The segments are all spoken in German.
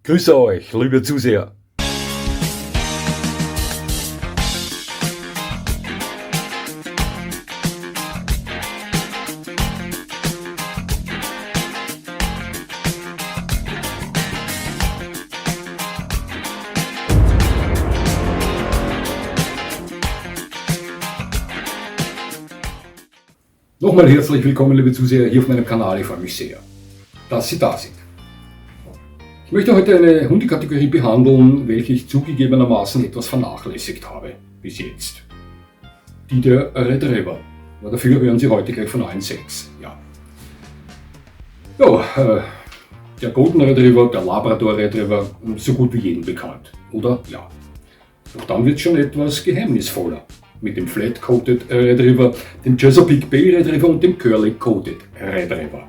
Grüße euch, liebe Zuseher. Nochmal herzlich willkommen, liebe Zuseher, hier auf meinem Kanal. Ich freue mich sehr, dass Sie da sind. Ich möchte heute eine Hundekategorie behandeln, welche ich zugegebenermaßen etwas vernachlässigt habe bis jetzt. Die der Retriever. Aber dafür hören Sie heute gleich von allen 6. Der Golden Retriever, der Labrador Retriever, so gut wie jedem bekannt, oder? Ja. Doch dann wird es schon etwas geheimnisvoller. Mit dem Flat-Coated Retriever, dem Chesapeake Bay Retriever und dem Curly-Coated Retriever.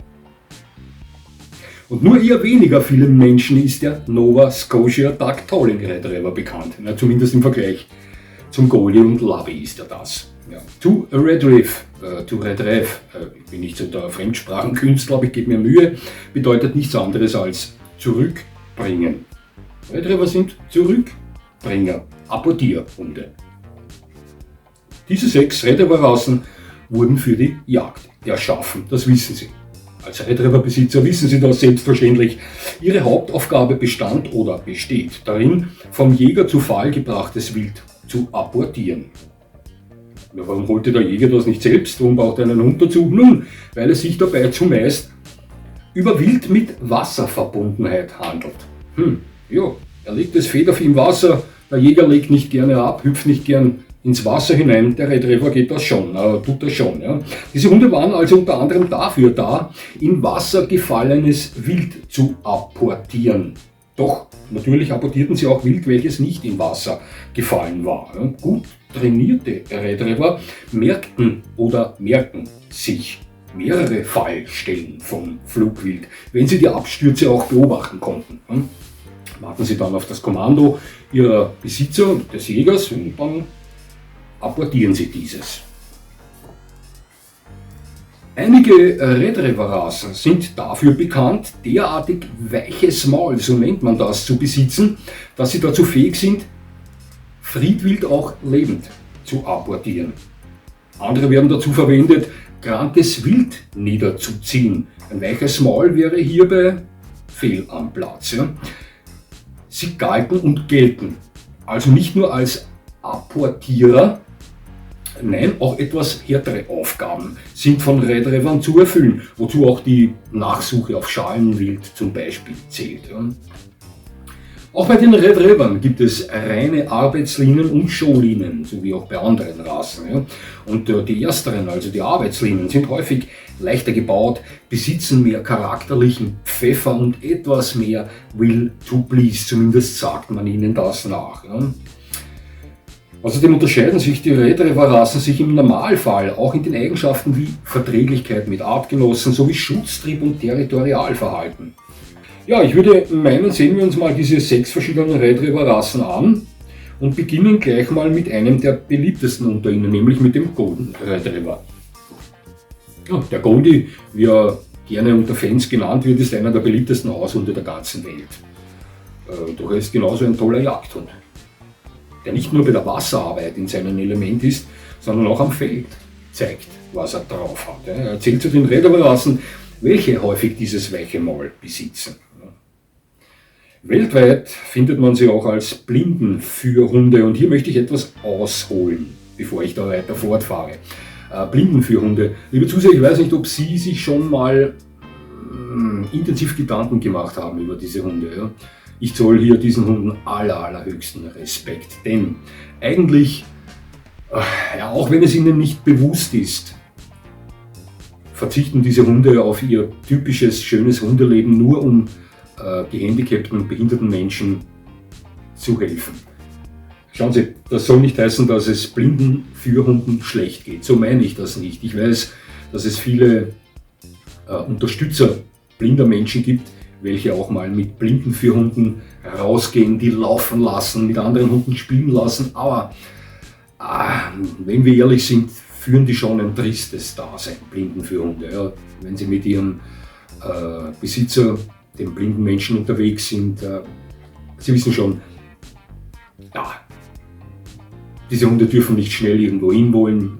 Und nur eher weniger vielen Menschen ist der Nova Scotia Dark Tolling Retriever bekannt. Zumindest im Vergleich zum Goldie und Labby ist er das. To retrieve, ich bin nicht so der Fremdsprachenkünstler, aber ich gebe mir Mühe, bedeutet nichts anderes als zurückbringen. Retriever sind Zurückbringer, Apportierhunde. Diese 6 Retriever-Rassen wurden für die Jagd erschaffen, das wissen Sie. Als Retriever-Besitzer wissen Sie das selbstverständlich. Ihre Hauptaufgabe bestand oder besteht darin, vom Jäger zu Fall gebrachtes Wild zu apportieren. Ja, warum holte der Jäger das nicht selbst? Warum braucht er einen Hund dazu? Nun, weil es sich dabei zumeist über Wild mit Wasserverbundenheit handelt. Er legt das Federvieh im Wasser, der Jäger legt nicht gerne ab, hüpft nicht gern ins Wasser hinein, der Retriever tut das schon. Ja. Diese Hunde waren also unter anderem dafür da, in Wasser gefallenes Wild zu apportieren. Doch natürlich apportierten sie auch Wild, welches nicht im Wasser gefallen war. Ja. Gut trainierte Retriever merken sich mehrere Fallstellen vom Flugwild, wenn sie die Abstürze auch beobachten konnten. Warten sie dann auf das Kommando ihrer Besitzer, des Jägers, und dann apportieren Sie dieses. Einige Retriever-Rassen sind dafür bekannt, derartig weiches Maul, so nennt man das, zu besitzen, dass sie dazu fähig sind, Friedwild auch lebend zu apportieren. Andere werden dazu verwendet, krankes Wild niederzuziehen. Ein weiches Maul wäre hierbei fehl am Platz. Ja. Sie galten und gelten also nicht nur als Apportierer, nein, auch etwas härtere Aufgaben sind von Retrievern zu erfüllen, wozu auch die Nachsuche auf Schalenwild zum Beispiel zählt. Auch bei den Retrievern gibt es reine Arbeitslinen und Showlinen, sowie auch bei anderen Rassen. Und die ersteren, also die Arbeitslinen, sind häufig leichter gebaut, besitzen mehr charakterlichen Pfeffer und etwas mehr Will to Please, zumindest sagt man ihnen das nach. Außerdem unterscheiden sich die Retriever-Rassen sich im Normalfall auch in den Eigenschaften wie Verträglichkeit mit Artgenossen sowie Schutztrieb und Territorialverhalten. Ja, ich würde meinen, sehen wir uns mal diese 6 verschiedenen Retriever-Rassen an und beginnen gleich mal mit einem der beliebtesten unter ihnen, nämlich mit dem Golden Retriever. Ja, der Goldie, wie er gerne unter Fans genannt wird, ist einer der beliebtesten Haushunde der ganzen Welt. Doch er ist genauso ein toller Jagdhund, der nicht nur bei der Wasserarbeit in seinem Element ist, sondern auch am Feld zeigt, was er drauf hat. Er erzählt zu den Retriever-Rassen, welche häufig dieses weiche Maul besitzen. Weltweit findet man sie auch als Blindenführhunde, und hier möchte ich etwas ausholen, bevor ich da weiter fortfahre. Blindenführhunde. Liebe Zuseher, ich weiß nicht, ob Sie sich schon mal intensiv Gedanken gemacht haben über diese Hunde. Ja? Ich zoll hier diesen Hunden allerhöchsten Respekt, denn eigentlich, auch wenn es ihnen nicht bewusst ist, verzichten diese Hunde auf ihr typisches, schönes Hundeleben nur um gehandicapten und behinderten Menschen zu helfen. Schauen Sie, das soll nicht heißen, dass es Blindenführhunden schlecht geht. So meine ich das nicht. Ich weiß, dass es viele Unterstützer blinder Menschen gibt, welche auch mal mit Blindenführhunden rausgehen, die laufen lassen, mit anderen Hunden spielen lassen. Aber wenn wir ehrlich sind, führen die schon ein tristes Dasein, Blindenführhunde. Ja, wenn sie mit ihrem Besitzer, dem blinden Menschen, unterwegs sind, Sie wissen schon, ja, diese Hunde dürfen nicht schnell irgendwo hinwollen.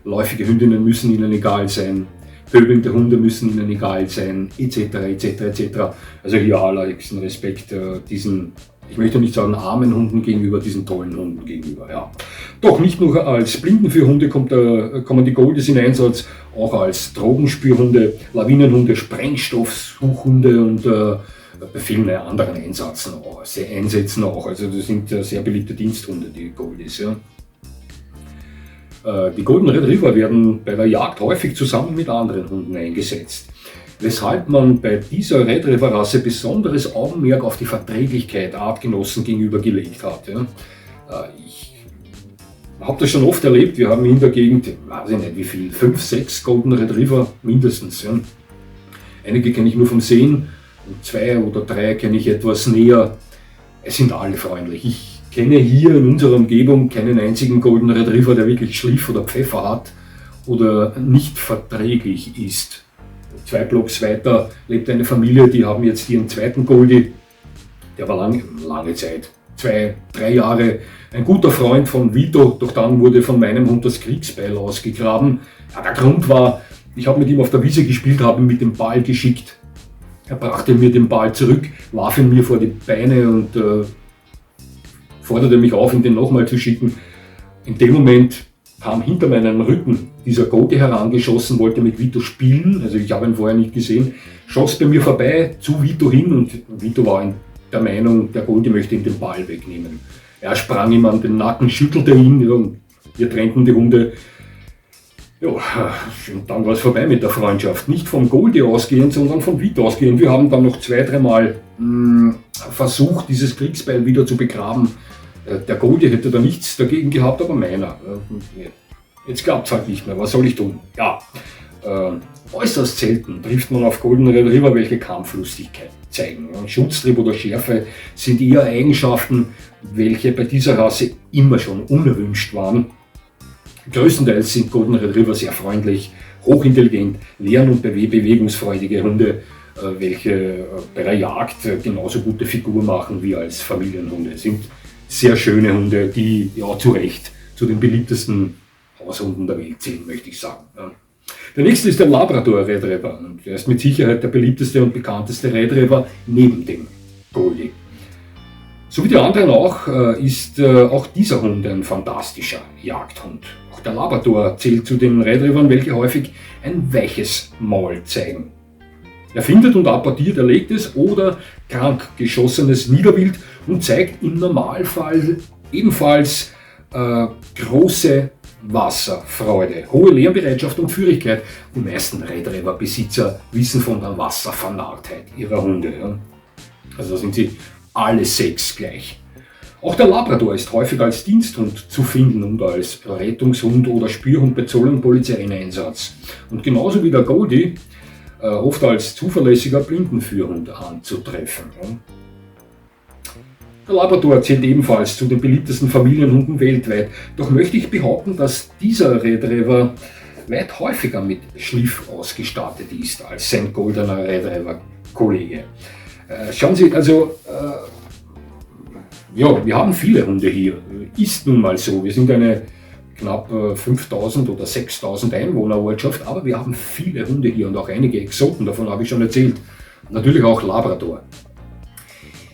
Läufige Hündinnen müssen ihnen egal sein. Pöbelnde Hunde müssen ihnen egal sein, etc., etc., etc. Also hier allerhöchsten Respekt diesen, ich möchte nicht sagen armen Hunden gegenüber, diesen tollen Hunden gegenüber. Ja. Doch nicht nur als Blindenführhunde kommen die Goldies in Einsatz, auch als Drogenspürhunde, Lawinenhunde, Sprengstoffsuchhunde und bei vielen anderen Einsätzen auch. Also das sind sehr beliebte Diensthunde, die Goldies. Ja. Die Golden Retriever werden bei der Jagd häufig zusammen mit anderen Hunden eingesetzt, weshalb man bei dieser Retriever-Rasse besonderes Augenmerk auf die Verträglichkeit Artgenossen gegenüber gelegt hat. Ja. Ich habe das schon oft erlebt, wir haben in der Gegend, weiß ich nicht wie viel, 5, 6 Golden Retriever mindestens. Ja. Einige kenne ich nur vom Sehen und 2 oder 3 kenne ich etwas näher. Es sind alle freundlich. Ich kenne hier in unserer Umgebung keinen einzigen Golden Retriever, der wirklich Schliff oder Pfeffer hat oder nicht verträglich ist. 2 Blocks weiter lebt eine Familie, die haben jetzt ihren zweiten Goldie. Der war lange Zeit, 2, 3 Jahre, ein guter Freund von Vito, doch dann wurde von meinem Hund das Kriegsbeil ausgegraben. Ja, der Grund war, ich habe mit ihm auf der Wiese gespielt, habe ihn mit dem Ball geschickt. Er brachte mir den Ball zurück, warf ihn mir vor die Beine und forderte mich auf, ihn den nochmal zu schicken. In dem Moment kam hinter meinem Rücken dieser Goldie herangeschossen, wollte mit Vito spielen, also ich habe ihn vorher nicht gesehen, schoss bei mir vorbei zu Vito hin und Vito war der Meinung, der Goldie möchte ihm den Ball wegnehmen. Er sprang ihm an den Nacken, schüttelte ihn, ja, und wir trennten die Hunde. Ja, und dann war es vorbei mit der Freundschaft. Nicht vom Goldie ausgehend, sondern von Vito ausgehend. Wir haben dann noch 2, 3 Mal versucht, dieses Kriegsbeil wieder zu begraben. Der Goldie hätte da nichts dagegen gehabt, aber meiner. Jetzt klappt es halt nicht mehr. Was soll ich tun? Ja, äußerst selten trifft man auf Golden Retriever, welche Kampflustigkeit zeigen. Schutztrieb oder Schärfe sind eher Eigenschaften, welche bei dieser Rasse immer schon unerwünscht waren. Größtenteils sind Golden Retriever sehr freundlich, hochintelligent, lern- und bewegungsfreudige Hunde, welche bei der Jagd genauso gute Figur machen wie als Familienhunde. Sind sehr schöne Hunde, die ja zu Recht zu den beliebtesten Haushunden der Welt zählen, möchte ich sagen. Der nächste ist der Labrador Retriever. Der ist mit Sicherheit der beliebteste und bekannteste Retriever neben dem Goldie. So wie die anderen auch, ist auch dieser Hund ein fantastischer Jagdhund. Auch der Labrador zählt zu den Retrievern, welche häufig ein weiches Maul zeigen. Er findet und apportiert erlegtes oder krank geschossenes Niederwild und zeigt im Normalfall ebenfalls große Wasserfreude, hohe Lernbereitschaft und Führigkeit. Die meisten Retriever-Besitzer wissen von der Wasservernarrtheit ihrer Hunde. Ja. Also da sind sie alle 6 gleich. Auch der Labrador ist häufig als Diensthund zu finden und als Rettungshund oder Spürhund bei Zoll- und Polizeieinsatz. Und genauso wie der Goldie oft als zuverlässiger Blindenführhund anzutreffen. Der Labrador zählt ebenfalls zu den beliebtesten Familienhunden weltweit. Doch möchte ich behaupten, dass dieser Retriever weit häufiger mit Schliff ausgestattet ist als sein goldener Retriever-Kollege. Schauen Sie, also, ja, wir haben viele Hunde hier. Ist nun mal so. Wir sind eine knapp 5000 oder 6000 Einwohnerortschaft, aber wir haben viele Hunde hier und auch einige Exoten, davon habe ich schon erzählt. Natürlich auch Labrador.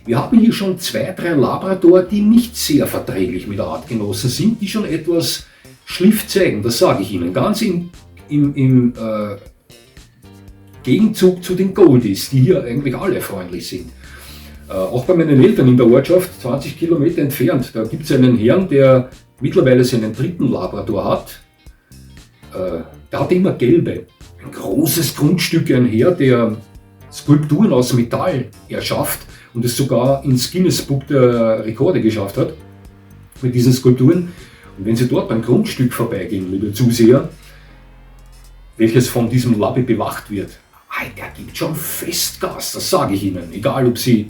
Wir haben hier schon 2, 3 Labrador, die nicht sehr verträglich mit Artgenossen sind, die schon etwas Schliff zeigen, das sage ich Ihnen. Ganz im Gegenzug zu den Goldies, die hier eigentlich alle freundlich sind. Auch bei meinen Eltern in der Ortschaft, 20 Kilometer entfernt, da gibt es einen Herrn, der mittlerweile seinen 3. Labrador hat. Der hat immer gelbe. Ein großes Grundstück, ein Herr, der Skulpturen aus Metall erschafft und es sogar ins Guinness Buch der Rekorde geschafft hat mit diesen Skulpturen. Und wenn Sie dort beim Grundstück vorbeigehen, liebe Zuseher, welches von diesem Labby bewacht wird, der gibt schon Festgas, das sage ich Ihnen, egal ob Sie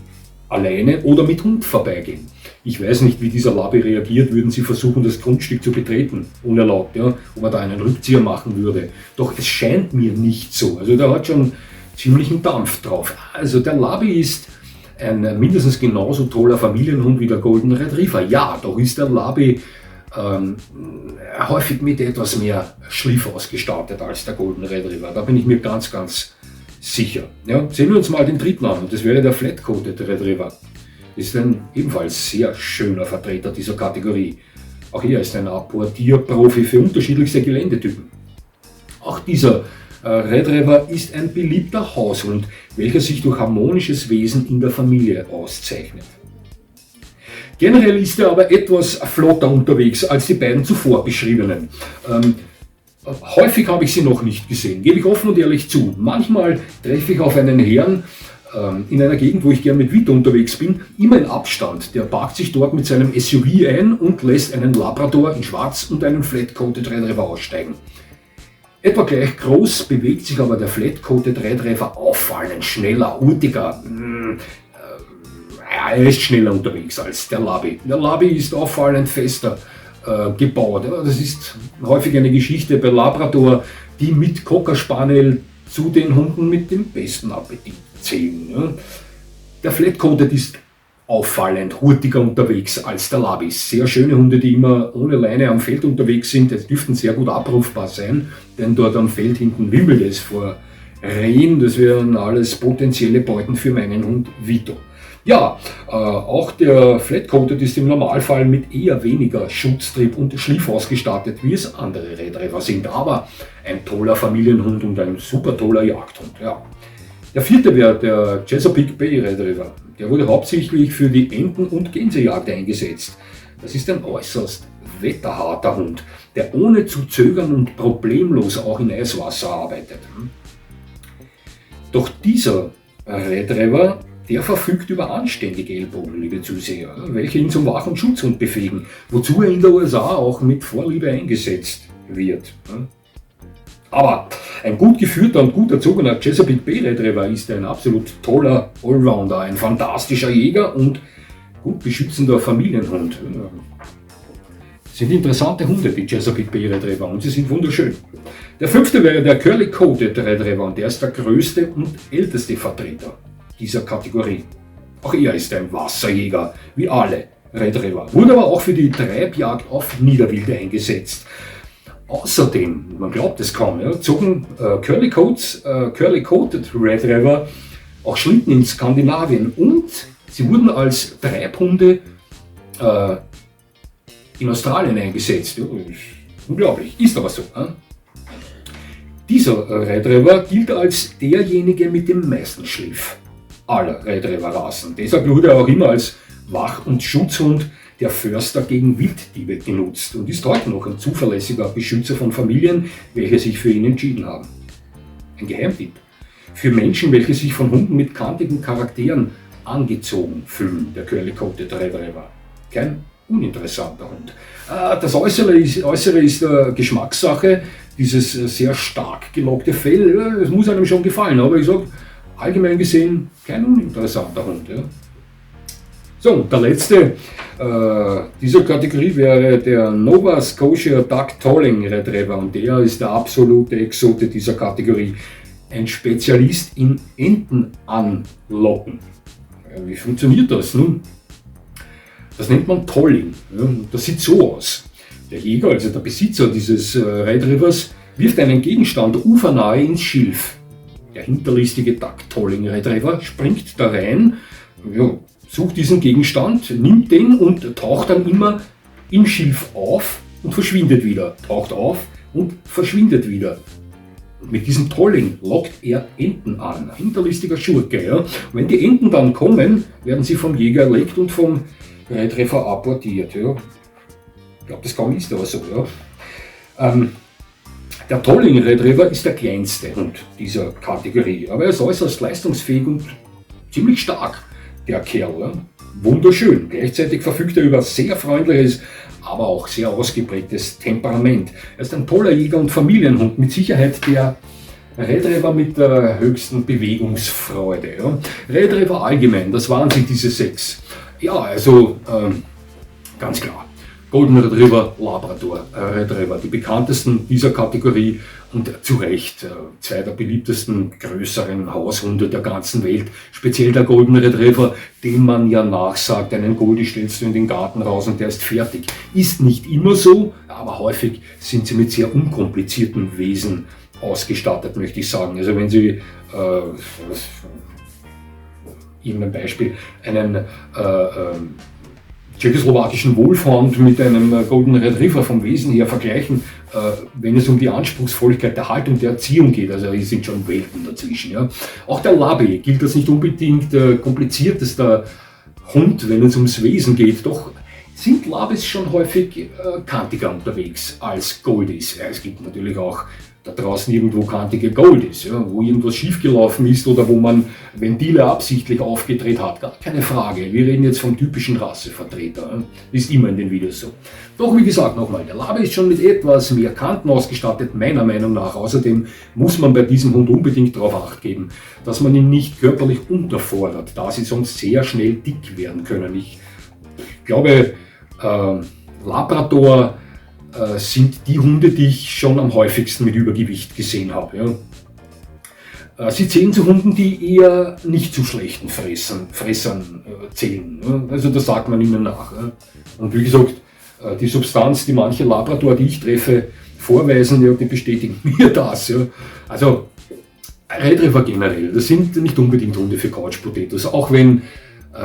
alleine oder mit Hund vorbeigehen. Ich weiß nicht, wie dieser Labby reagiert, würden Sie versuchen, das Grundstück zu betreten, unerlaubt, ja, ob er da einen Rückzieher machen würde. Doch es scheint mir nicht so. Also der hat schon ziemlichen Dampf drauf. Also der Labby ist ein mindestens genauso toller Familienhund wie der Golden Retriever. Ja, doch ist der Labby häufig mit etwas mehr Schliff ausgestattet als der Golden Retriever. Da bin ich mir ganz, ganz sicher. Ja, sehen wir uns mal den dritten an. Das wäre der Flat-Coated Retriever. Ist ein ebenfalls sehr schöner Vertreter dieser Kategorie. Auch er ist ein Apportierprofi für unterschiedlichste Geländetypen. Auch dieser Retriever ist ein beliebter Haushund, welcher sich durch harmonisches Wesen in der Familie auszeichnet. Generell ist er aber etwas flotter unterwegs als die beiden zuvor beschriebenen. Häufig habe ich sie noch nicht gesehen, gebe ich offen und ehrlich zu. Manchmal treffe ich auf einen Herrn in einer Gegend, wo ich gern mit Vito unterwegs bin, immer in Abstand. Der parkt sich dort mit seinem SUV ein und lässt einen Labrador in Schwarz und einen Flat-Coated Retriever aussteigen. Etwa gleich groß bewegt sich aber der Flat-Coated Retriever auffallend schneller, hurtiger. Er ist schneller unterwegs als der Labby. Der Labby ist auffallend fester gebaut. Ja, das ist häufig eine Geschichte bei Labrador, die mit Cocker Spaniel zu den Hunden mit dem besten Appetit zählen. Ja. Der Flat-Coated ist auffallend hurtiger unterwegs als der Labby. Sehr schöne Hunde, die immer ohne Leine am Feld unterwegs sind, die dürften sehr gut abrufbar sein, denn dort am Feld hinten wimmelt es vor Rehen. Das wären alles potenzielle Beuten für meinen Hund Vito. Ja, auch der Flat-Coated ist im Normalfall mit eher weniger Schutztrieb und Schliff ausgestattet, wie es andere Retriever sind, aber ein toller Familienhund und ein super toller Jagdhund. Ja. Der vierte wäre der Chesapeake Bay Retriever. Der wurde hauptsächlich für die Enten- und Gänsejagd eingesetzt. Das ist ein äußerst wetterharter Hund, der ohne zu zögern und problemlos auch in Eiswasser arbeitet. Doch dieser Retriever, der verfügt über anständige Ellbogen, liebe Zuseher, welche ihn zum Wach- und Schutzhund befähigen, wozu er in der USA auch mit Vorliebe eingesetzt wird. Aber ein gut geführter und gut erzogener Chesapeake Bay Retriever ist ein absolut toller Allrounder, ein fantastischer Jäger und gut beschützender Familienhund. Sind interessante Hunde, die Chesapeake Bay Retriever, und sie sind wunderschön. Der fünfte wäre der Curly Coated Retriever und der ist der größte und älteste Vertreter dieser Kategorie. Auch er ist ein Wasserjäger, wie alle Retriever, wurde aber auch für die Treibjagd auf Niederwilde eingesetzt. Außerdem, man glaubt es kaum, ja, zogen Curly Coated Retriever auch Schlitten in Skandinavien und sie wurden als Treibhunde in Australien eingesetzt. Ja, unglaublich, ist aber so. Dieser Retriever gilt als derjenige mit dem meisten Schliff aller Retriever-Rassen. Deshalb wurde er auch immer als Wach- und Schutzhund der Förster gegen Wilddiebe genutzt und ist heute noch ein zuverlässiger Beschützer von Familien, welche sich für ihn entschieden haben. Ein Geheimtipp für Menschen, welche sich von Hunden mit kantigen Charakteren angezogen fühlen, der Curly Coated Retriever. Kein uninteressanter Hund. Das Äußere ist Geschmackssache, dieses sehr stark gelockte Fell, das muss einem schon gefallen, aber ich sage, allgemein gesehen kein uninteressanter Hund. Ja. So, der letzte dieser Kategorie wäre der Nova Scotia Duck Tolling Retriever und der ist der absolute Exote dieser Kategorie. Ein Spezialist in Enten anlocken. Wie funktioniert das? Nun, das nennt man Tolling. Ja, das sieht so aus. Der Jäger, also der Besitzer dieses Retrievers, wirft einen Gegenstand ufernahe ins Schilf. Der hinterlistige Duck Tolling Retriever springt da rein, ja, sucht diesen Gegenstand, nimmt den und taucht dann immer im Schilf auf und verschwindet wieder. Taucht auf und verschwindet wieder. Und mit diesem Tolling lockt er Enten an. Hinterlistiger Schurke. Ja. Und wenn die Enten dann kommen, werden sie vom Jäger erlegt und vom Retriever apportiert. Ja. Ich glaube, das kaum ist aber so. Ja. Der Tolling Retriever ist der kleinste Hund dieser Kategorie, aber er ist äußerst leistungsfähig und ziemlich stark. Der Kerl, ja. Wunderschön. Gleichzeitig verfügt er über sehr freundliches, aber auch sehr ausgeprägtes Temperament. Er ist ein toller Jäger und Familienhund, mit Sicherheit der Retriever mit der höchsten Bewegungsfreude. Ja. Retriever allgemein, das waren sie, diese 6. Ja, also ganz klar. Golden Retriever, Labrador Retriever, die bekanntesten dieser Kategorie. Und zu Recht, zwei der beliebtesten größeren Haushunde der ganzen Welt, speziell der Golden Retriever, dem man ja nachsagt, einen Goldie stellst du in den Garten raus und der ist fertig. Ist nicht immer so, aber häufig sind sie mit sehr unkomplizierten Wesen ausgestattet, möchte ich sagen. Also wenn Sie, irgendein Beispiel, einen tschechoslowakischen Wolfhound mit einem Golden Retriever vom Wesen her vergleichen, wenn es um die Anspruchsvollkeit der Haltung, der Erziehung geht, also hier sind schon Welten dazwischen. Ja. Auch der Labby gilt als nicht unbedingt kompliziertester Hund, wenn es ums Wesen geht, doch sind Labbys schon häufig kantiger unterwegs als Goldies. Ja, es gibt natürlich auch da draußen irgendwo kantige Goldies, ja, wo irgendwas schiefgelaufen ist oder wo man Ventile absichtlich aufgedreht hat. Gar keine Frage. Wir reden jetzt vom typischen Rassevertreter. Ja. Ist immer in den Videos so. Doch wie gesagt nochmal, der Labby ist schon mit etwas mehr Kanten ausgestattet, meiner Meinung nach. Außerdem muss man bei diesem Hund unbedingt darauf Acht geben, dass man ihn nicht körperlich unterfordert, da sie sonst sehr schnell dick werden können. Ich glaube, Labrador sind die Hunde, die ich schon am häufigsten mit Übergewicht gesehen habe. Ja. Sie zählen zu Hunden, die eher nicht zu schlechten Fressern zählen. Ja. Also das sagt man ihnen nach. Ja. Und wie gesagt, die Substanz, die manche Labrador, die ich treffe, vorweisen, ja, die bestätigen mir das. Ja. Also Retriever generell, das sind nicht unbedingt Hunde für Couch Potatoes, auch wenn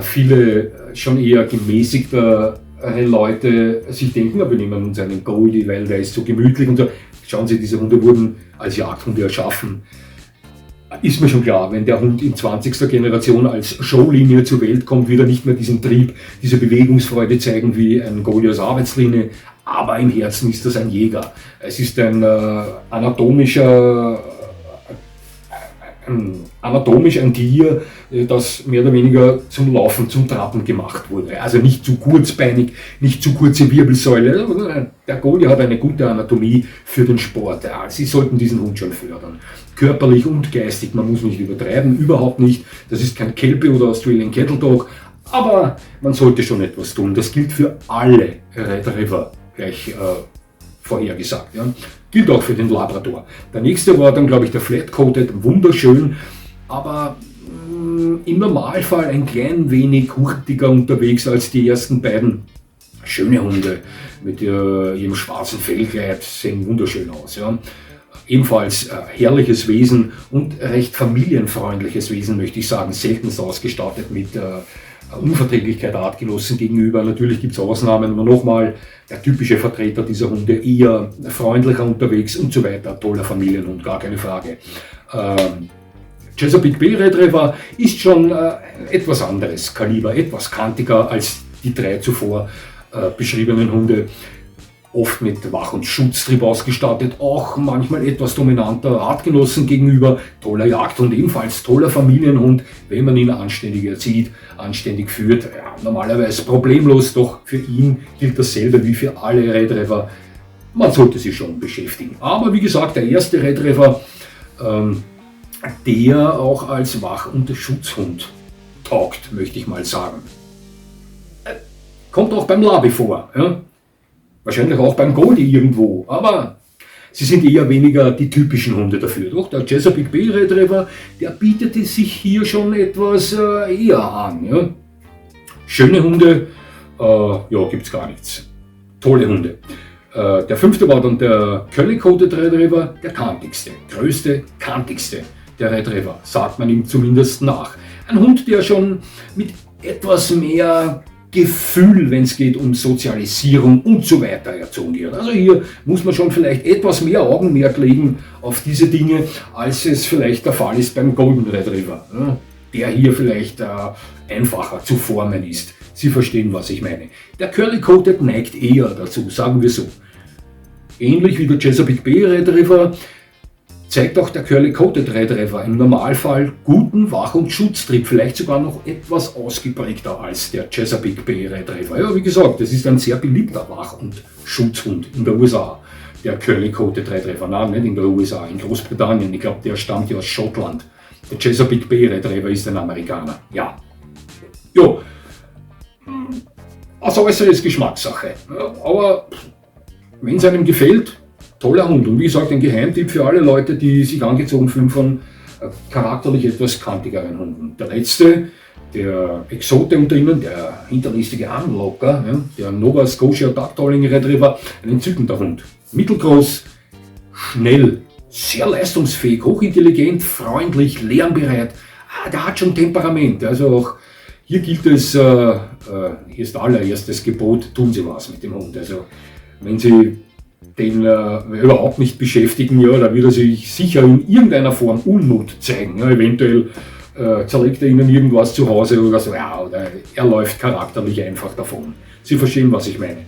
viele schon eher gemäßigter Leute sich denken, wir nehmen uns einen Goldie, weil der ist so gemütlich und so. Schauen Sie, diese Hunde wurden als Jagdhunde erschaffen. Ist mir schon klar, wenn der Hund in 20. Generation als Showlinie zur Welt kommt, wird er nicht mehr diesen Trieb, diese Bewegungsfreude zeigen wie ein Goldie als Arbeitslinie, aber im Herzen ist das ein Jäger. Es ist ein anatomisch ein Tier, das mehr oder weniger zum Laufen, zum Trappen gemacht wurde. Also nicht zu kurzbeinig, nicht zu kurze Wirbelsäule. Der Goldie hat eine gute Anatomie für den Sport. Ja, Sie sollten diesen Hund schon fördern. Körperlich und geistig, man muss nicht übertreiben, überhaupt nicht. Das ist kein Kelpie oder Australian Cattle Dog, aber man sollte schon etwas tun. Das gilt für alle Retriever gleich vorhergesagt. Ja. Gilt auch für den Labrador. Der nächste war dann, glaube ich, der Flat-Coated, wunderschön, aber im Normalfall ein klein wenig hurtiger unterwegs als die ersten beiden. Schöne Hunde mit ihrem schwarzen Fellkleid sehen wunderschön aus. Ja. Ebenfalls herrliches Wesen und recht familienfreundliches Wesen, möchte ich sagen, seltenst ausgestattet mit Unverträglichkeit Artgenossen gegenüber. Natürlich gibt es Ausnahmen, aber nochmal, der typische Vertreter dieser Hunde eher freundlicher unterwegs und so weiter. Toller Familienhund, gar keine Frage. Chesapeake Bay Retriever ist schon etwas anderes Kaliber, etwas kantiger als die drei zuvor beschriebenen Hunde. Oft mit Wach- und Schutztrieb ausgestattet, auch manchmal etwas dominanter Artgenossen gegenüber. Toller Jagdhund, ebenfalls toller Familienhund, wenn man ihn anständig erzieht, anständig führt. Ja, normalerweise problemlos, doch für ihn gilt dasselbe wie für alle Retriever. Man sollte sich schon beschäftigen. Aber wie gesagt, der erste Retriever, der auch als Wach- und Schutzhund taugt, möchte ich mal sagen. Kommt auch beim Labby vor. Ja? Wahrscheinlich auch beim Goldie irgendwo, aber sie sind eher weniger die typischen Hunde dafür. Doch der Chesapeake Bay Retriever, der bietet sich hier schon etwas eher an. Ja? Schöne Hunde, ja, gibt's gar nichts. Tolle Hunde. Der fünfte war dann der Curly Coated Retriever, der kantigste, größte, kantigste der Retriever, sagt man ihm zumindest nach. Ein Hund, der schon mit etwas mehr Gefühl, wenn es geht um Sozialisierung und so weiter erzogen wird. Also hier muss man schon vielleicht etwas mehr Augenmerk legen auf diese Dinge, als es vielleicht der Fall ist beim Golden Retriever, der hier vielleicht einfacher zu formen ist. Sie verstehen, was ich meine. Der Curly Coated neigt eher dazu, sagen wir so. Ähnlich wie der Chesapeake Bay Retriever zeigt auch der Curly Coated Retriever im Normalfall guten Wach- und Schutztrieb, vielleicht sogar noch etwas ausgeprägter als der Chesapeake Bay Retriever. Ja, wie gesagt, das ist ein sehr beliebter Wach- und Schutzhund in der USA, der Curly Coated Retriever. Nein, nicht in der USA, in Großbritannien. Ich glaube, der stammt ja aus Schottland. Der Chesapeake Bay Retriever ist ein Amerikaner. Ja. Jo. Als äußeres Geschmackssache. Ja, aber wenn es einem gefällt, toller Hund. Und wie gesagt, ein Geheimtipp für alle Leute, die sich angezogen fühlen von charakterlich etwas kantigeren Hunden. Der letzte, der Exote unter ihnen, der hinterlistige Unlocker, ja, der Nova Scotia Dark Tolling Retriever, ein entzückender Hund. Mittelgroß, schnell, sehr leistungsfähig, hochintelligent, freundlich, lernbereit. Der hat schon Temperament. Also auch hier gilt es, hier ist allererstes Gebot, tun Sie was mit dem Hund. Also wenn Sie den überhaupt nicht beschäftigen, ja, da wird er sich sicher in irgendeiner Form Unmut zeigen. Ja, eventuell zerlegt er Ihnen irgendwas zu Hause oder so, ja, oder er läuft charakterlich einfach davon. Sie verstehen, was ich meine.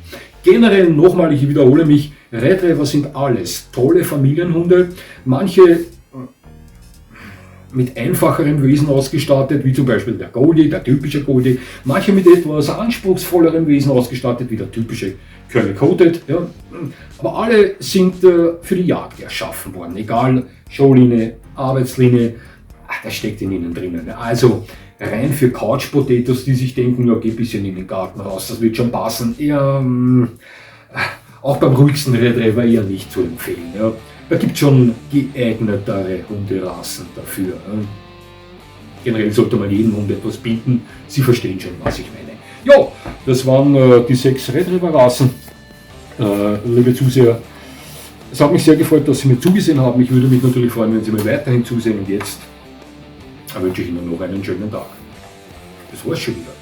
Generell nochmal, ich wiederhole mich, Retriever sind alles tolle Familienhunde, manche mit einfacherem Wesen ausgestattet, wie zum Beispiel der Goldie, der typische Goldie, manche mit etwas anspruchsvollerem Wesen ausgestattet, wie der typische Curly Coated. Ja. Aber alle sind für die Jagd erschaffen worden, egal Showline, Arbeitslinie, das steckt in ihnen drinnen. Also rein für Couch Potatoes, die sich denken, ja, geh ein bisschen in den Garten raus, das wird schon passen. Ja, auch beim ruhigsten Retriever eher nicht zu empfehlen. Ja. Da gibt es schon geeignetere Hunderassen dafür. Ja. Generell sollte man jedem Hund etwas bieten. Sie verstehen schon, was ich meine. Ja, das waren die 6 Retriever-Rassen. Liebe Zuseher, es hat mich sehr gefreut, dass Sie mir zugesehen haben. Ich würde mich natürlich freuen, wenn Sie mir weiterhin zusehen. Und jetzt wünsche ich Ihnen noch einen schönen Tag. Das war's schon wieder.